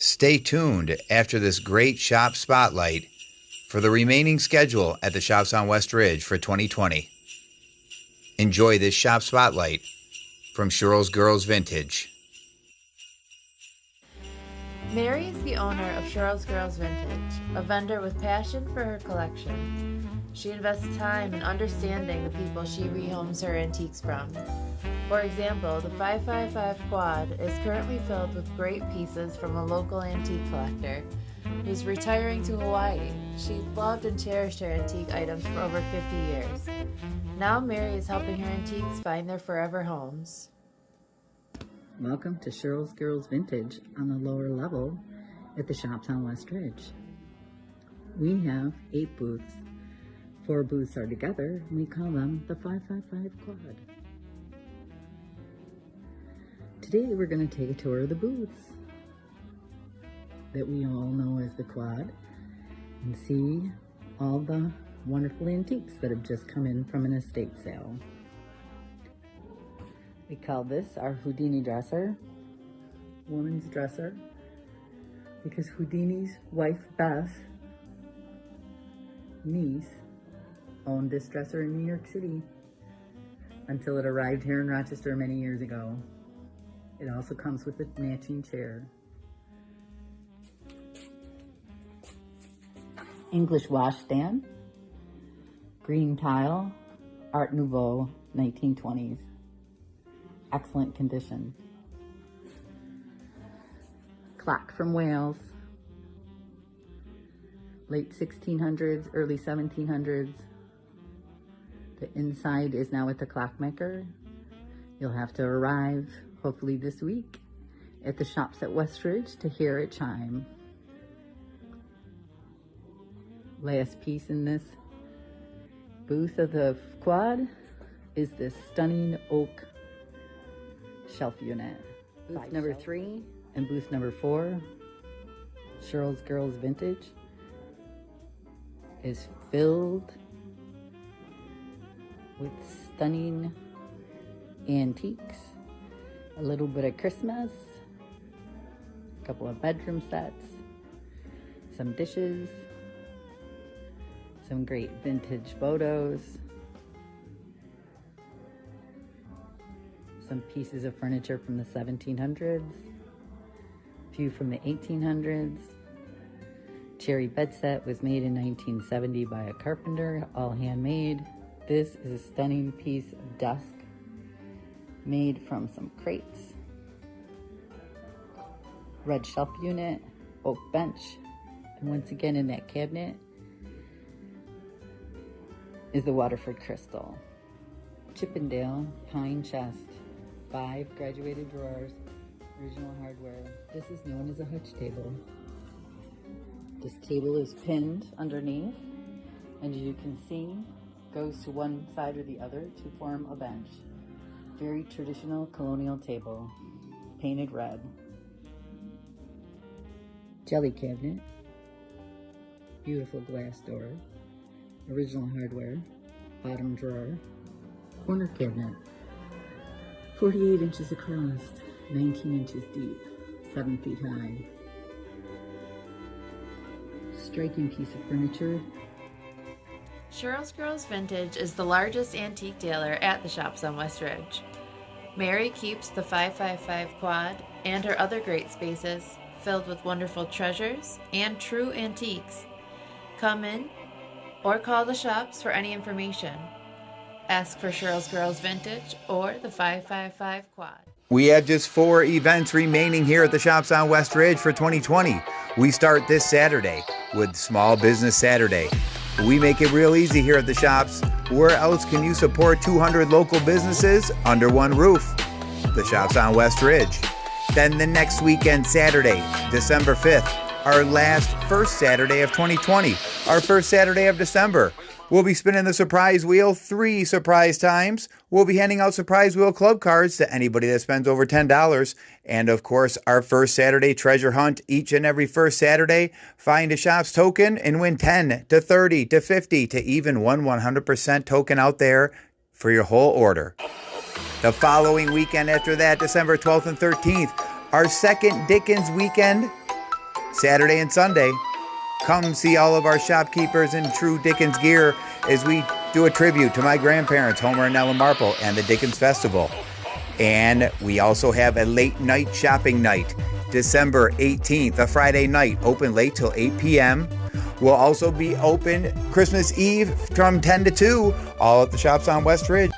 Stay tuned after this great shop spotlight for the remaining schedule at the shops on West Ridge for 2020. Enjoy this shop spotlight from Shirls Girls Vintage. Mary is the owner of Shirls Girls Vintage, a vendor with passion for her collection. She invests time in understanding the people she rehomes her antiques from. For example, the 555 quad is currently filled with great pieces from a local antique collector who's retiring to Hawaii. She loved and cherished her antique items for over 50 years. Now Mary is helping her antiques find their forever homes. Welcome to Shirls Girls Vintage on the lower level at the shops on West Ridge. We have 8 booths. 4 booths are together, and we call them the 555 Quad. Today we're going to take a tour of the booths that we all know as the Quad and see all the wonderful antiques that have just come in from an estate sale. We call this our Houdini dresser, woman's dresser, because Houdini's wife, Beth, niece, owned this dresser in New York City until it arrived here in Rochester many years ago. It also comes with a matching chair. English washstand, green tile, Art Nouveau, 1920s. Excellent condition. Clock from Wales, late 1600s, early 1700s. The inside is now at the clockmaker. You'll have to arrive, hopefully this week, at the shops at West Ridge to hear it chime. Last piece in this booth of the quad is this stunning oak shelf unit. Booth number 3 and booth number 4, Shirls Girls Vintage, is filled with stunning antiques, a little bit of Christmas, a couple of bedroom sets, some dishes, some great vintage photos, some pieces of furniture from the 1700s, a few from the 1800s. Cherry bed set was made in 1970 by a carpenter, all handmade. This is a stunning piece of desk made from some crates. Red shelf unit, oak bench, and once again in that cabinet is the Waterford crystal. Chippendale pine chest, 5 graduated drawers, original hardware. This is known as a hutch table. This table is pinned underneath, and as you can see, goes to one side or the other to form a bench. Very traditional colonial table, painted red. Jelly cabinet, beautiful glass door, original hardware, bottom drawer, corner cabinet, 48 inches across, 19 inches deep, 7 feet high. Striking piece of furniture. Shirls Girls Vintage is the largest antique dealer at the shops on West Ridge. Mary keeps the 555 quad and her other great spaces filled with wonderful treasures and true antiques. Come in or call the shops for any information. Ask for Shirls Girls Vintage or the 555 quad. We have just 4 events remaining here at the shops on West Ridge for 2020. We start this Saturday with Small Business Saturday. We make it real easy here at the shops. Where else can you support 200 local businesses under one roof? The shops on West Ridge. Then the next weekend, Saturday, December 5th, our first Saturday of 2020, our first Saturday of December. We'll be spinning the surprise wheel 3 surprise times. We'll be handing out surprise wheel club cards to anybody that spends over $10. And of course, our first Saturday treasure hunt each and every first Saturday. Find a shop's token and win 10 to 30 to 50 to even 100% token out there for your whole order. The following weekend after that, December 12th and 13th, our second Dickens weekend Saturday and Sunday, come see all of our shopkeepers in true Dickens gear as we do a tribute to my grandparents, Homer and Nella Marple, and the Dickens Festival. And we also have a late night shopping night, December 18th, a Friday night, open late till 8 p.m. We'll also be open Christmas Eve from 10 to 2, all at the shops on West Ridge.